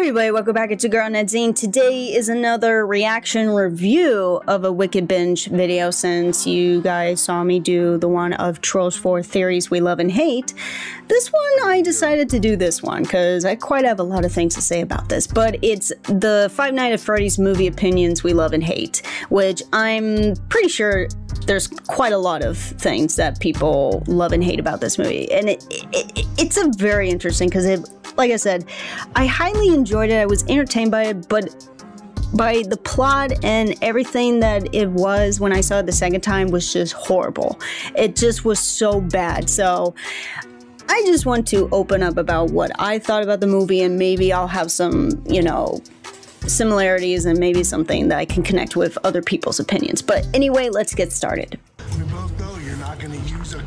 everybody, welcome back. It's your girl Nadzine. Today is another reaction review of a Wicked Binge video. Since you guys saw me do the one of Trolls 4 Theories We Love and Hate, this one I decided to do this one because I quite have a lot of things to say about this. But it's the Five Nights at Freddy's movie opinions we love and hate, which I'm pretty sure there's quite a lot of things that people love and hate about this movie. And it's a very interesting because like I said, I highly enjoyed it. I was entertained by it, but by the plot and everything that it was when I saw it the second time was just horrible. It just was so bad. So I just want to open up about what I thought about the movie, and maybe I'll have some, you know, similarities and maybe something that I can connect with other people's opinions. But anyway, let's get started. We both know you're not going to use a...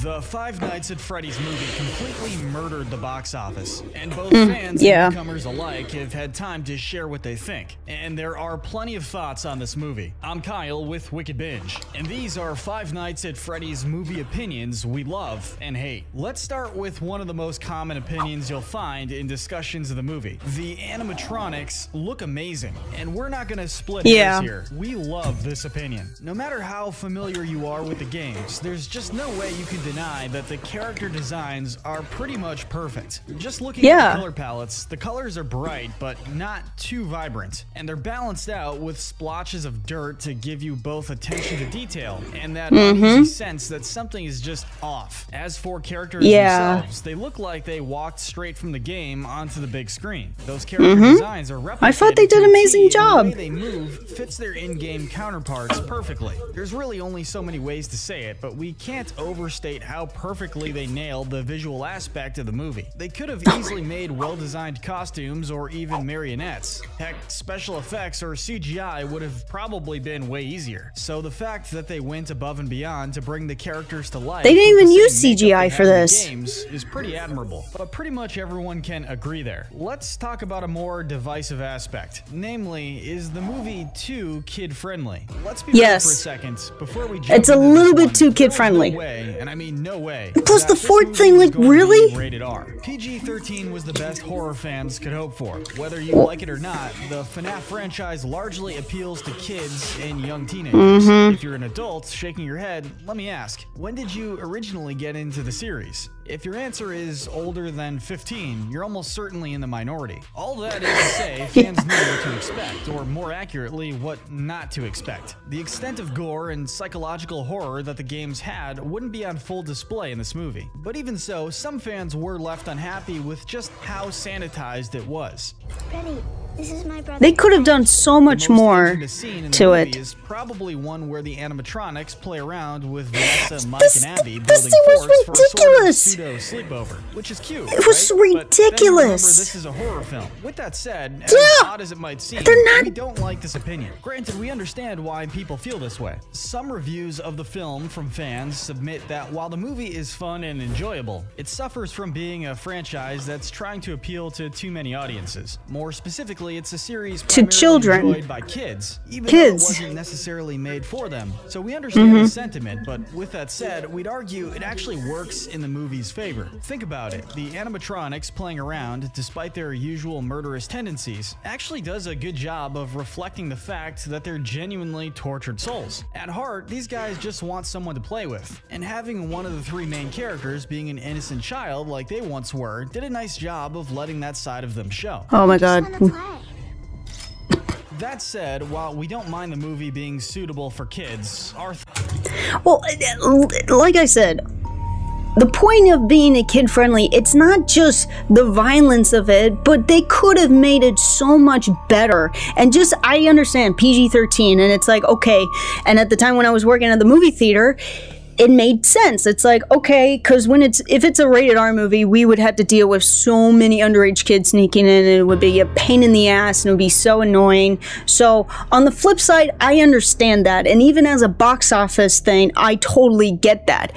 The Five Nights at Freddy's movie completely murdered the box office, and both fans and newcomers alike have had time to share what they think. And there are plenty of thoughts on this movie. I'm Kyle with Wicked Binge, and these are Five Nights at Freddy's movie opinions we love and hate. Let's start with one of the most common opinions you'll find in discussions of the movie. The animatronics look amazing, and we're not going to split hairs here. We love this opinion. No matter how familiar you are with the games, there's just no way you can deny that the character designs are pretty much perfect. Just looking at the color palettes, the colors are bright but not too vibrant, and they're balanced out with splotches of dirt to give you both attention to detail and that uneasy sense that something is just off. As for characters themselves, they look like they walked straight from the game onto the big screen. Those character designs are replicated. I thought they did an amazing job. The way they move fits their in-game counterparts perfectly. There's really only so many ways to say it, but we can't overstate how perfectly they nailed the visual aspect of the movie. They could have easily made well-designed costumes or even marionettes. Heck, special effects or CGI would have probably been way easier. So the fact that they went above and beyond to bring the characters to life, they didn't even use CGI for this, games is pretty admirable. But pretty much everyone can agree there. Let's talk about a more divisive aspect. Namely, is the movie too kid-friendly? Let's be real for a second before we jump it's a little bit too kid-friendly. No way, and I mean no way. Plus the fourth thing, like, really? Rated R. PG-13 was the best horror fans could hope for. Whether you like it or not, the FNAF franchise largely appeals to kids and young teenagers. If you're an adult shaking your head, let me ask, when did you originally get into the series? If your answer is older than 15, you're almost certainly in the minority. All that is to say, fans knew what to expect, or more accurately, what not to expect. The extent of gore and psychological horror that the games had wouldn't be on full display in this movie. But even so, some fans were left unhappy with just how sanitized it was. Freddy, this is my brother. They could have done so much more to it. Is probably one where the animatronics play around with Vanessa, Mike, and Abby building forts for a sort of pseudo sleepover, which is cute. It was ridiculous. Remember, this is a horror film. With that said, as odd as it might seem, we don't like this opinion. Granted, we understand why people feel this way. Some reviews of the film from fans submit that while the movie is fun and enjoyable, it suffers from being a franchise that's trying to appeal to too many audiences. More specifically, it's a series primarily enjoyed by kids, even though it wasn't necessarily made for them. So we understand the sentiment, but with that said, we'd argue it actually works in the movie's favor. Think about it. The animatronics playing around, despite their usual murderous tendencies, actually does a good job of reflecting the fact that they're genuinely tortured souls. At heart, these guys just want someone to play with, and having one of the three main characters being an innocent child like they once were did a nice job of letting that side of them show. Oh my god. That said, while we don't mind the movie being suitable for kids, well, like I said, the point of being a kid-friendly, it's not just the violence of it, but they could have made it so much better. And just, I understand PG-13, and it's like, okay, and at the time when I was working at the movie theater, it made sense. It's like, okay, because if it's a rated R movie, we would have to deal with so many underage kids sneaking in, and it would be a pain in the ass, and it would be so annoying. So on the flip side, I understand that, and even as a box office thing, I totally get that.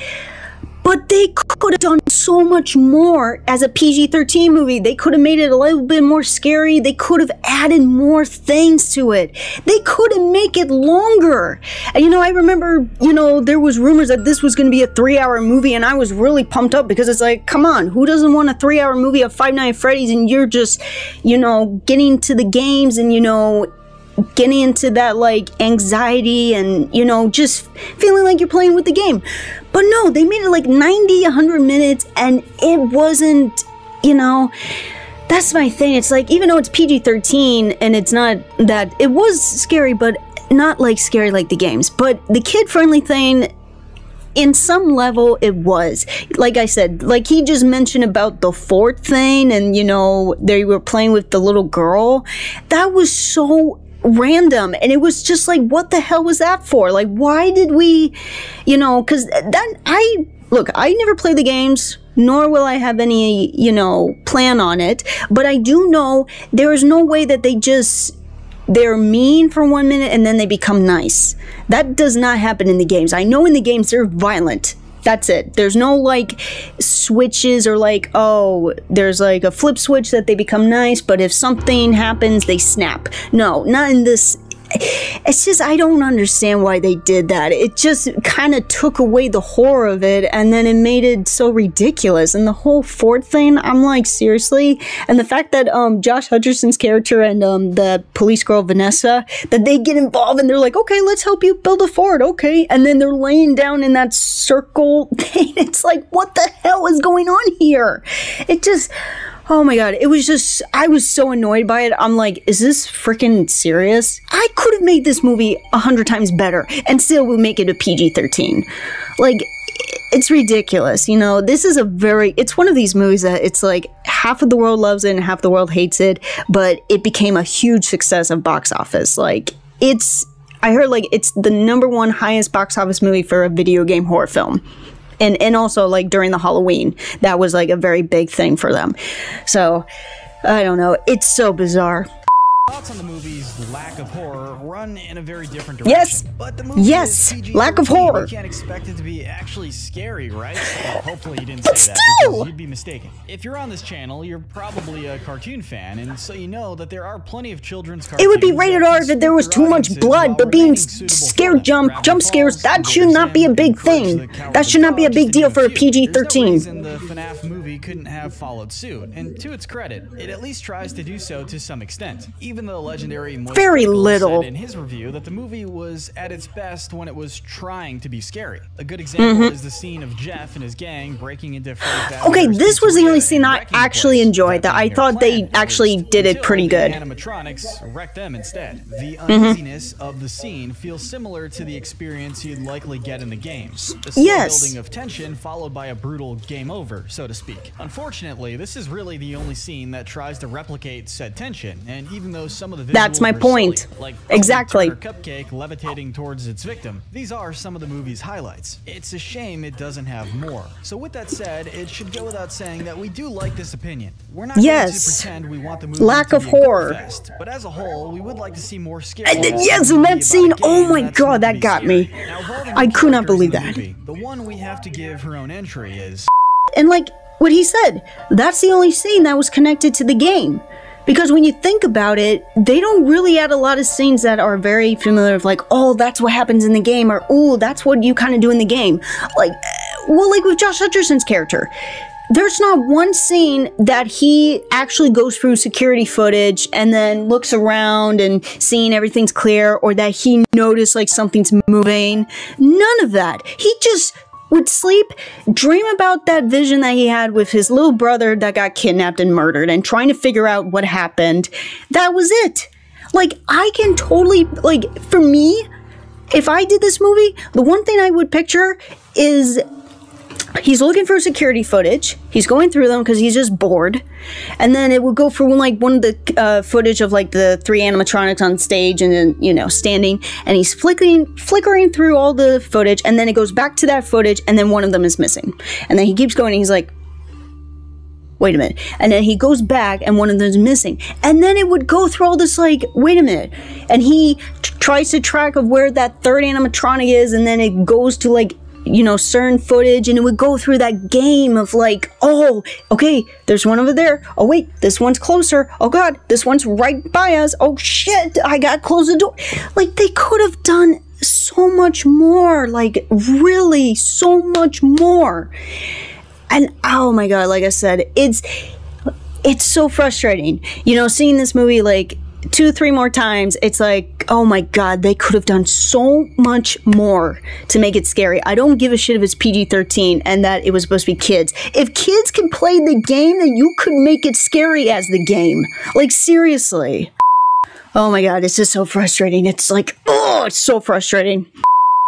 But they could have done so much more as a PG-13 movie. They could have made it a little bit more scary. They could have added more things to it. They could have made it longer. And, you know, I remember, you know, there was rumors that this was going to be a 3-hour movie, and I was really pumped up because it's like, come on, who doesn't want a 3-hour movie of Five Nights at Freddy's, and you're just, you know, getting to the games and, you know, getting into that, like, anxiety and, you know, just feeling like you're playing with the game. But no, they made it like 90, 100 minutes, and it wasn't, you know, that's my thing. It's like, even though it's PG-13, and it's not that, it was scary, but not like scary like the games. But the kid-friendly thing, in some level, it was. Like I said, like he just mentioned about the fort thing, and, you know, they were playing with the little girl. That was so random, and it was just like, what the hell was that for? Like, why did we, you know, because that, I never play the games, nor will I have any, you know, plan on it, but I do know there is no way that they're mean for 1 minute and then they become nice. That does not happen in the games. I know in the games they're violent. That's it. There's no, like, switches or, like, oh, there's, like, a flip switch that they become nice, but if something happens, they snap. No, not in this. It's just, I don't understand why they did that. It just kind of took away the horror of it, and then it made it so ridiculous. And the whole fort thing, I'm like, seriously? And the fact that Josh Hutcherson's character and the police girl, Vanessa, that they get involved and they're like, okay, let's help you build a fort, okay? And then they're laying down in that circle thing. It's like, what the hell is going on here? It just... Oh my god, it was just, I was so annoyed by it. I'm like, is this freaking serious? I could have made this movie 100 times better and still would make it a PG-13. Like, it's ridiculous, you know? This is it's one of these movies that it's like half of the world loves it and half the world hates it, but it became a huge success of box office. Like, I heard like it's the #1 highest box office movie for a video game horror film. And also, like, during the Halloween, that was, like, a very big thing for them. So, I don't know. It's so bizarre. Thoughts on the movie's lack of horror run in a very different direction. Yes, but the movie yes, is lack of horror. You can't expect it to be actually scary, right? Well, hopefully you didn't But say that still! because you'd be mistaken. If you're on this channel, you're probably a cartoon fan, and so you know that there are plenty of children's cartoons. It would be rated R if there was too much blood, but being scared jump scares, that should not be a big thing. That should not be a big deal for a PG-13. There's no reason the FNAF movie couldn't have followed suit, and to its credit, it at least tries to do so to some extent. Even the legendary very little. Said in his review that the movie was at its best when it was trying to be scary. A good example is the scene of Jeff and his gang breaking into Freddy's. Okay, this was the only scene I actually enjoyed. That I thought they actually did it pretty good. The animatronics wrecked them instead. The uneasiness of the scene feels similar to the experience you'd likely get in the games. A slow building of tension followed by a brutal game over, so to speak. Unfortunately, this is really the only scene that tries to replicate said tension, and even though some of the visuals my point. Silly, like exactly. Cupcake levitating towards its victim. These are some of the movie's highlights. It's a shame it doesn't have more. So with that said, it should go without saying that we do like this opinion. We're not going to pretend we want the movie lack to of be horror. A fest, but as a whole, we would like to see more scary. Yes, in that scene, oh my god, that got me. I could not believe that. The one we have to give her own entry is. And like what he said, that's the only scene that was connected to the game. Because when you think about it, they don't really add a lot of scenes that are very familiar of like, oh, that's what happens in the game, or oh, that's what you kind of do in the game. Like, well, like with Josh Hutcherson's character, there's not one scene that he actually goes through security footage and then looks around and seeing everything's clear, or that he noticed like something's moving. None of that. He just would sleep, dream about that vision that he had with his little brother that got kidnapped and murdered and trying to figure out what happened. That was it. Like, I can totally, like, for me, if I did this movie, the one thing I would picture is he's looking for security footage. He's going through them because he's just bored. And then it would go for one of the footage of like the 3 animatronics on stage and then, you know, standing. And he's flickering through all the footage. And then it goes back to that footage and then one of them is missing. And then he keeps going and he's like, wait a minute. And then he goes back and one of them is missing. And then it would go through all this like, wait a minute. And he tries to track of where that 3rd animatronic is. And then it goes to like you know, certain footage, and it would go through that game of like, oh, okay, there's one over there. Oh wait, this one's closer. Oh god, this one's right by us. Oh shit, I gotta close the door. Like, they could have done so much more, like really so much more. And oh my god, like I said, it's so frustrating, you know, seeing this movie like 2-3 more times. It's like, oh my god, they could have done so much more to make it scary. I don't give a shit if it's PG-13 and that it was supposed to be kids. If kids can play the game, then you could make it scary as the game. Like, seriously. Oh my god, it's just so frustrating. It's like, oh, it's so frustrating.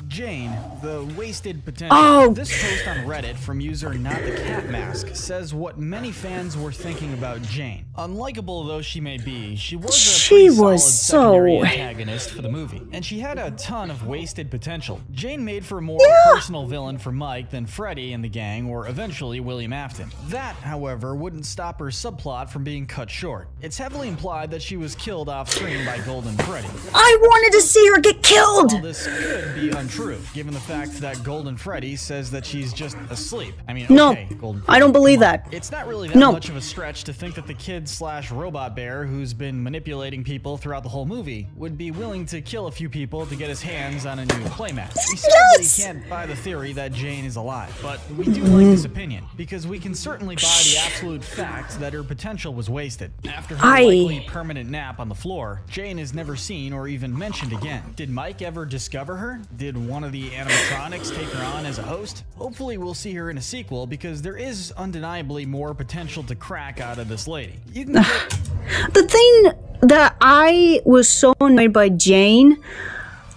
Jane, the wasted potential. Oh. This post on Reddit from user Not the Cat Mask says what many fans were thinking about Jane. Unlikable though she may be, she was a pretty solid secondary antagonist for the movie, and she had a ton of wasted potential. Jane made for a more personal villain for Mike than Freddy and the gang, or eventually William Afton. That, however, wouldn't stop her subplot from being cut short. It's heavily implied that she was killed off screen by Golden Freddy. I wanted to see her get killed! While this could be untrue, given the fact that Golden Freddy says that she's just asleep. I mean, okay, no, I don't believe that. It's not really that much of a stretch to think that the kid/robot bear who's been manipulating people throughout the whole movie would be willing to kill a few people to get his hands on a new playmat. We certainly can't buy the theory that Jane is alive, but we do like this opinion, because we can certainly buy the absolute fact that her potential was wasted. After her likely permanent nap on the floor, Jane is never seen or even mentioned again. Did Mike ever discover her? Did one of the animatronics take her on as a host? Hopefully we'll see her in a sequel, because there is undeniably more potential to crack out of this lady. You can the thing that I was so annoyed by Jane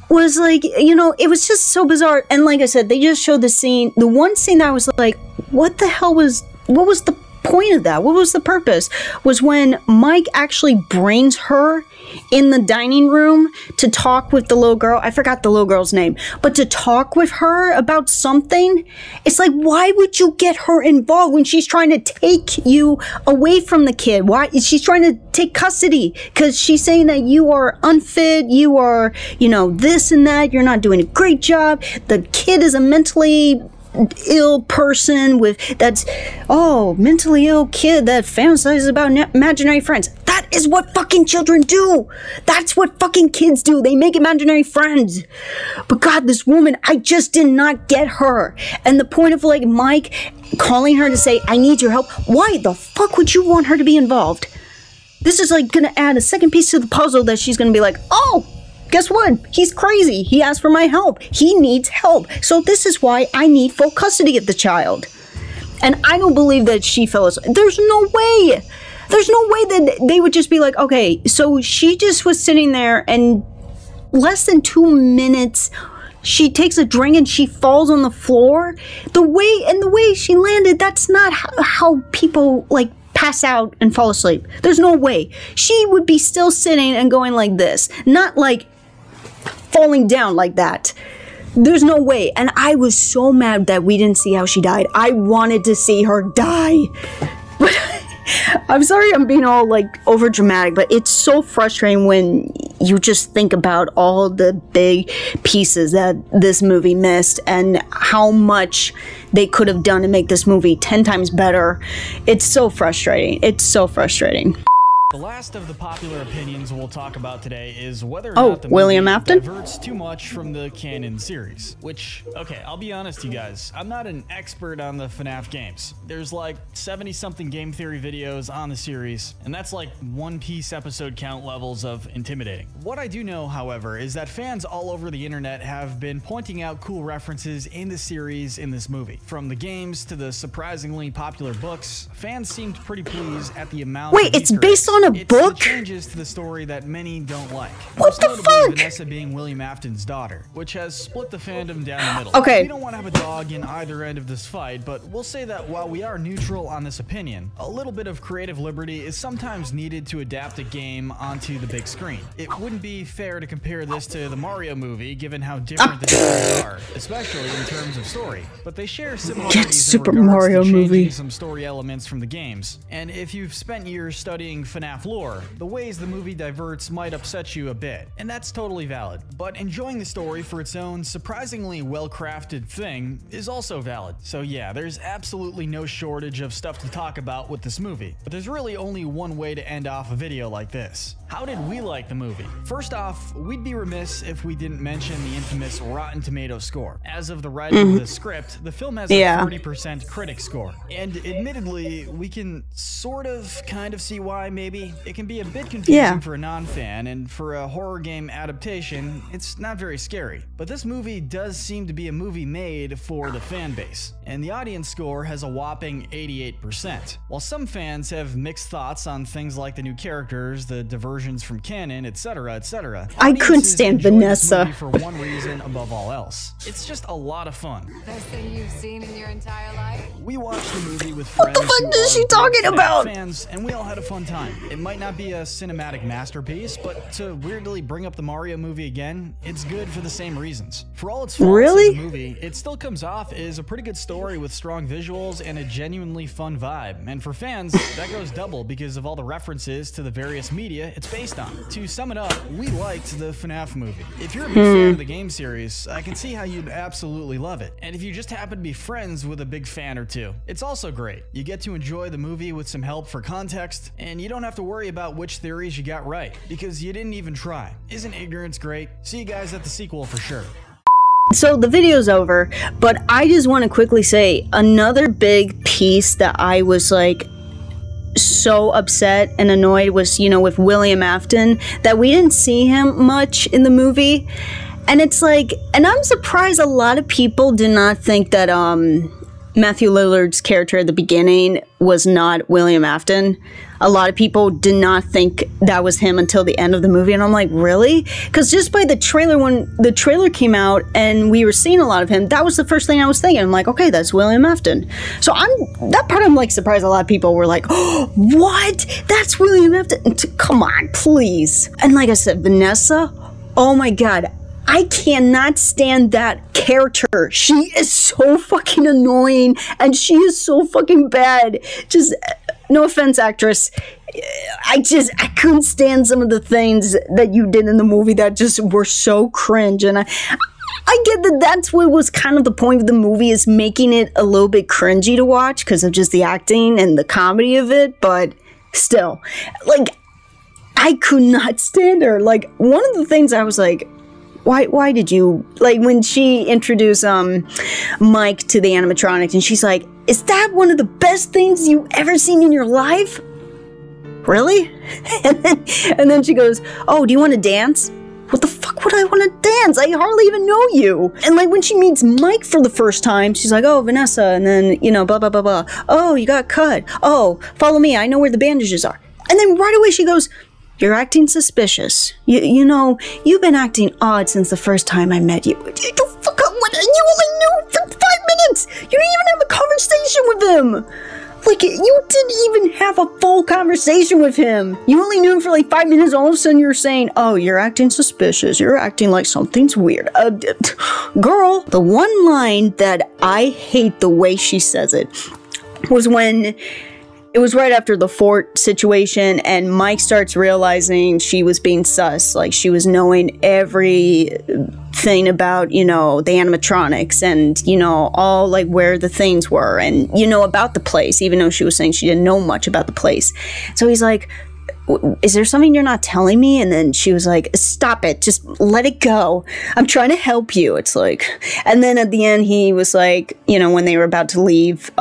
was, like, you know, it was just so bizarre. And like I said, they just showed the scene, the one scene that I was like, what the hell was, what was the point of that? What was the purpose? Was when Mike actually brings her in the dining room to talk with the little girl. I forgot the little girl's name, but to talk with her about something. It's like, why would you get her involved when she's trying to take you away from the kid? Why? She's trying to take custody because she's saying that you are unfit, you are, you know, this and that, you're not doing a great job. The kid is a mentally ill person with mentally ill kid that fantasizes about imaginary friends. That is what fucking children do. That's what fucking kids do. They make imaginary friends. But god, this woman, I just did not get her. And the point of, like, Mike calling her to say, I need your help. Why the fuck would you want her to be involved? This is like gonna add a second piece to the puzzle that she's gonna be like, oh, guess what? He's crazy. He asked for my help. He needs help. So this is why I need full custody of the child. And I don't believe that she fell asleep. There's no way. There's no way that they would just be like, okay, so she just was sitting there and less than 2 minutes, she takes a drink and she falls on the floor. The way she landed, that's not how people, like, pass out and fall asleep. There's no way. She would be still sitting and going like this, not like falling down like that. There's no way. And I was so mad that we didn't see how she died. I wanted to see her die. But I'm sorry I'm being all, like, over dramatic, but it's so frustrating when you just think about all the big pieces that this movie missed and how much they could have done to make this movie 10 times better. It's so frustrating. It's so frustrating. The last of the popular opinions we'll talk about today is whether or not the William movie Afton diverts too much from the canon series. Which, okay, I'll be honest, you guys, I'm not an expert on the FNAF games. There's like 70-something game theory videos on the series, and that's like One Piece episode count levels of intimidating. What I do know, however, is that fans all over the internet have been pointing out cool references in the series in this movie. From the games to the surprisingly popular books, fans seemed pretty pleased at the amount of Wait, it's based on a book? The changes to the story that many don't like. What the fuck? Vanessa being William Afton's daughter, which has split the fandom down the middle. Okay. We don't want to have a dog in either end of this fight, but we'll say that while we are neutral on this opinion, a little bit of creative liberty is sometimes needed to adapt a game onto the big screen. It wouldn't be fair to compare this to the Mario movie, given how different the stories are, especially in terms of story. But they share similarities in regards to changing some story elements from the games. And if you've spent years studying FNAF FNAF lore, the ways the movie diverts might upset you a bit, and that's totally valid. But enjoying the story for its own surprisingly well-crafted thing is also valid. So yeah, there's absolutely no shortage of stuff to talk about with this movie, but there's really only one way to end off a video like this. How did we like the movie? First off, we'd be remiss if we didn't mention the infamous Rotten Tomatoes score. As of the writing of the script, the film has a 30% critic score, and admittedly, we can kind of see why, maybe. It can be a bit confusing for a non-fan, and for a horror game adaptation, it's not very scary. But this movie does seem to be a movie made for the fan base, and the audience score has a whopping 88%. While some fans have mixed thoughts on things like the new characters, the diversions from canon, etc., etc., I couldn't stand Vanessa for one reason above all else. It's just a lot of fun. Best thing you've seen in your entire life? We watched the movie with friends. What the fuck is she talking about? Fans, and we all had a fun time. It might not be a cinematic masterpiece, but to weirdly bring up the Mario movie again, it's good for the same reasons. For all its faults in the movie, it still comes off as a pretty good story with strong visuals and a genuinely fun vibe. And for fans, that goes double because of all the references to the various media it's based on. To sum it up, we liked the FNAF movie. If you're a big fan of the game series, I can see how you'd absolutely love it. And if you just happen to be friends with a big fan or two, it's also great. You get to enjoy the movie with some help for context, and you don't have to worry about which theories you got right, because you didn't even try. Isn't ignorance great? See you guys at the sequel for sure. So the video's over, but I just want to quickly say another big piece that I was like so upset and annoyed was, you know, with William Afton, that we didn't see him much in the movie. And it's like, and I'm surprised a lot of people did not think that Matthew Lillard's character at the beginning was not William Afton. A lot of people did not think that was him until the end of the movie, and I'm like, really? Because just by the trailer, when the trailer came out and we were seeing a lot of him, that was the first thing I was thinking. I'm like, okay, that's William Afton. So that part I'm like surprised a lot of people were like, oh, what? That's William Afton? Come on, please. And like I said, Vanessa, oh my god, I cannot stand that character. She is so fucking annoying, and she is so fucking bad. Just, no offense, actress. I couldn't stand some of the things that you did in the movie that just were so cringe. And I get that that's what was kind of the point of the movie, is making it a little bit cringy to watch because of just the acting and the comedy of it. But still, like, I could not stand her. Like, one of the things I was like, why did you, like, when she introduced Mike to the animatronics, and she's like, is that one of the best things you've ever seen in your life? Really? And then she goes, oh, do you want to dance? What the fuck would I want to dance? I hardly even know you. And like when she meets Mike for the first time, she's like, oh, Vanessa, and then, you know, blah, blah, blah, blah. Oh, you got cut. Oh, follow me. I know where the bandages are. And then right away she goes, you're acting suspicious. You know, you've been acting odd since the first time I met you. You only knew for 5 minutes! You didn't even have a conversation with him! Like, you didn't even have a full conversation with him. You only knew him for like 5 minutes, all of a sudden you're saying, oh, you're acting suspicious. You're acting like something's weird. Girl, the one line that I hate the way she says it was when it was right after the fort situation, and Mike starts realizing she was being sus. Like, she was knowing everything about, you know, the animatronics and, you know, all, like, where the things were and, you know, about the place, even though she was saying she didn't know much about the place. So he's like, is there something you're not telling me? And then she was like, stop it, just let it go, I'm trying to help you. It's like, and then at the end he was like, you know, when they were about to leave,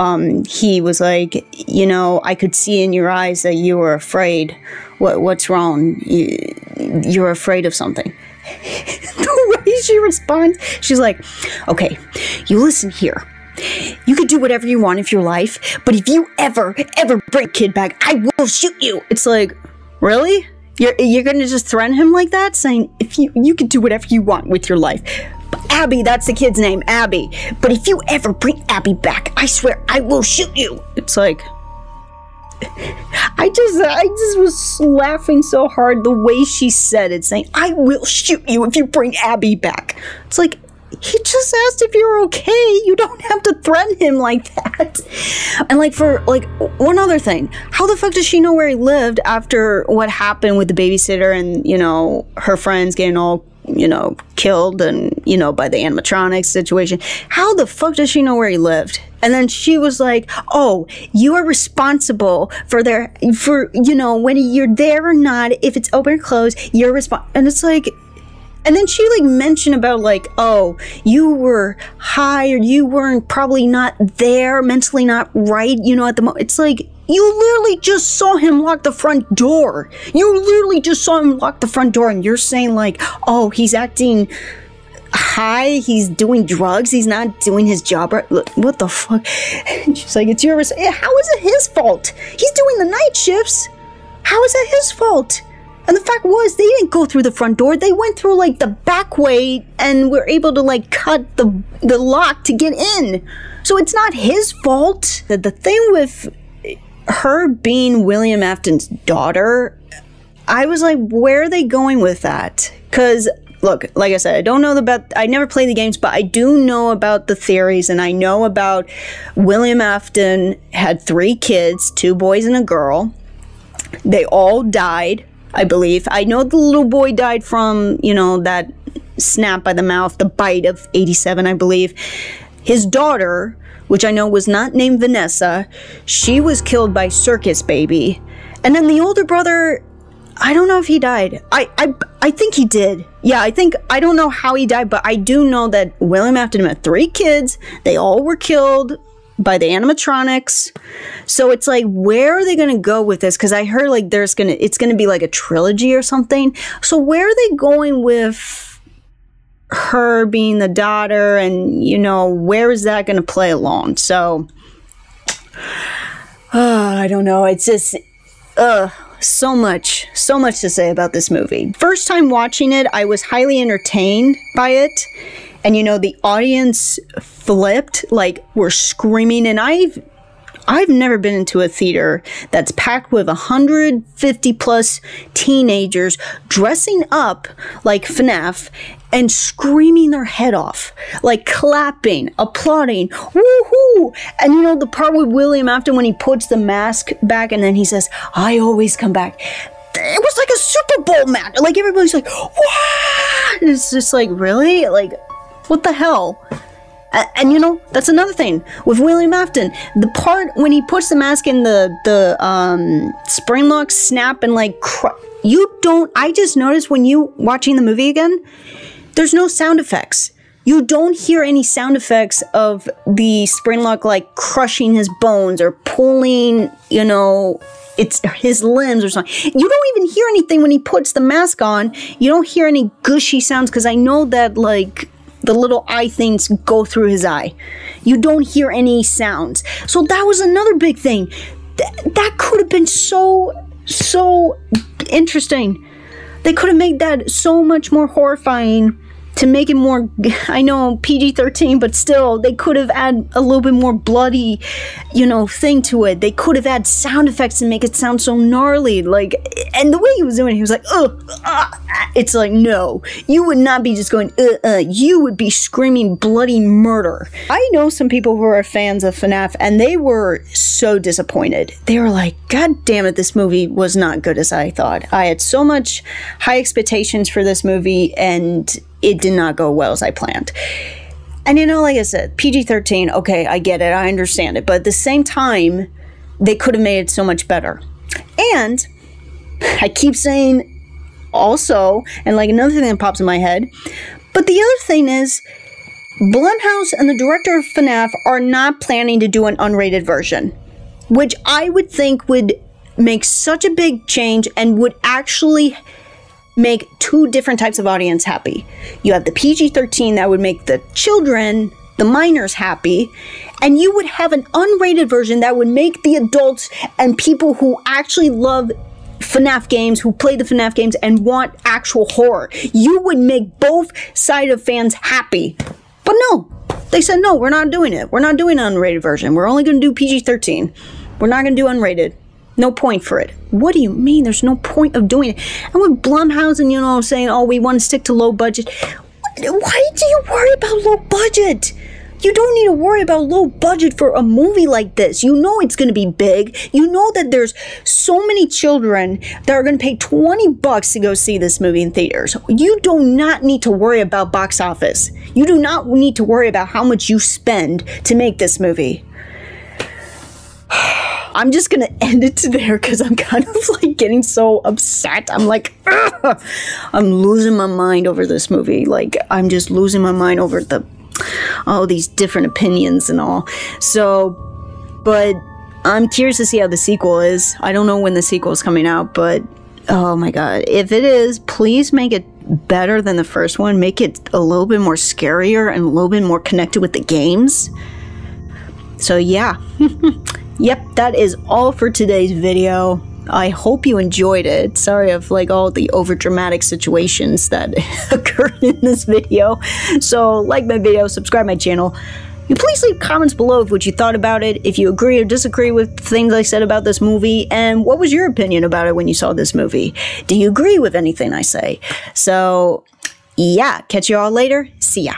he was like, you know, I could see in your eyes that you were afraid. What's wrong? You're afraid of something. The way she responds, she's like, okay, you listen here. You can do whatever you want with your life, but if you ever bring a kid back, I will shoot you. It's like, really? You're gonna just threaten him like that, saying if you can do whatever you want with your life. But Abby, that's the kid's name, Abby. But if you ever bring Abby back, I swear I will shoot you. It's like, I just was laughing so hard the way she said it, saying I will shoot you if you bring Abby back. It's like, he just asked if you're okay. You don't have to threaten him like that. And like, for like, one other thing, how the fuck does she know where he lived after what happened with the babysitter and, you know, her friends getting all, you know, killed and, you know, by the animatronics situation? How the fuck does she know where he lived? And then she was like, oh, you are responsible for you know, when you're there or not, if it's open or closed, you're responsible. And it's like, and then she like mentioned about like, oh, you were high or you weren't probably not there, mentally not right, you know, at the moment. It's like, you literally just saw him lock the front door. You literally just saw him lock the front door, and you're saying like, oh, he's acting high, he's doing drugs, he's not doing his job right. Look, what the fuck? And she's like, it's your how is it his fault? He's doing the night shifts. How is that his fault? And the fact was, they didn't go through the front door. They went through like the back way and were able to like cut the lock to get in. So it's not his fault. The thing with her being William Afton's daughter, I was like, where are they going with that? Because look, like I said, I never played the games, but I do know about the theories, and I know about William Afton had 3 kids, 2 boys and a girl. They all died, I believe. I know the little boy died from, you know, that snap by the mouth, the bite of 87, I believe. His daughter, which I know was not named Vanessa, she was killed by Circus Baby. And then the older brother, I don't know if he died. I think he did. Yeah, I don't know how he died, but I do know that William Afton had 3 kids. They all were killed by the animatronics. So it's like, where are they going to go with this? Because I heard like it's going to be like a trilogy or something. So where are they going with her being the daughter, and, you know, where is that going to play along? So, I don't know. It's just, so much to say about this movie. First time watching it, I was highly entertained by it. And, you know, the audience flipped, like, were screaming. And I've never been into a theater that's packed with 150 plus teenagers dressing up like FNAF and screaming their head off, like clapping, applauding, woohoo! And you know, the part with William Afton when he puts the mask back and then he says, I always come back. It was like a Super Bowl match. Like, everybody's like, what? And it's just like, really? Like, what the hell? And you know, that's another thing with William Afton. The part when he puts the mask in the spring lock snap and like, I just noticed when you watching the movie again, there's no sound effects. You don't hear any sound effects of the spring lock like crushing his bones or pulling, you know, it's his limbs or something. You don't even hear anything when he puts the mask on. You don't hear any gushy sounds, because I know that like the little eye things go through his eye. You don't hear any sounds. So that was another big thing. That could have been so interesting. They could have made that so much more horrifying to make it more, I know, PG-13, but still, they could have added a little bit more bloody, you know, thing to it. They could have had sound effects to make it sound so gnarly, like, and the way he was doing it, he was like, it's like, no, you would not be just going, you would be screaming bloody murder. I know some people who are fans of FNAF, and they were so disappointed. They were like, God damn it, this movie was not good as I thought. I had so much high expectations for this movie, and it did not go well as I planned. And you know, like I said, PG-13, okay, I get it, I understand it, but at the same time, they could have made it so much better. And I keep saying also, and like another thing that pops in my head, but the other thing is, Blumhouse and the director of FNAF are not planning to do an unrated version, which I would think would make such a big change and would actually make 2 different types of audience happy. You have the PG-13 that would make the children, the minors, happy, and you would have an unrated version that would make the adults and people who actually love FNAF games, who play the FNAF games and want actual horror. You would make both sides of fans happy. But no, they said, no, we're not doing it. We're not doing an unrated version. We're only going to do PG-13. We're not going to do unrated. No point for it. What do you mean there's no point of doing it? And with Blumhouse and, you know, saying, oh, we want to stick to low budget. Why do you worry about low budget? You don't need to worry about low budget for a movie like this. You know it's going to be big. You know that there's so many children that are going to pay $20 to go see this movie in theaters. You do not need to worry about box office. You do not need to worry about how much you spend to make this movie. I'm just going to end it there because I'm kind of like getting so upset. I'm like, ugh! I'm losing my mind over this movie. Like, I'm just losing my mind over all these different opinions and all. So, but I'm curious to see how the sequel is. I don't know when the sequel is coming out, but oh my god. If it is, please make it better than the first one. Make it a little bit more scarier and a little bit more connected with the games. So yeah. Yep, that is all for today's video. I hope you enjoyed it. Sorry of like all the overdramatic situations that occurred in this video. So like my video, subscribe my channel. You please leave comments below of what you thought about it, if you agree or disagree with things I said about this movie, and what was your opinion about it when you saw this movie? Do you agree with anything I say? So yeah, catch you all later. See ya.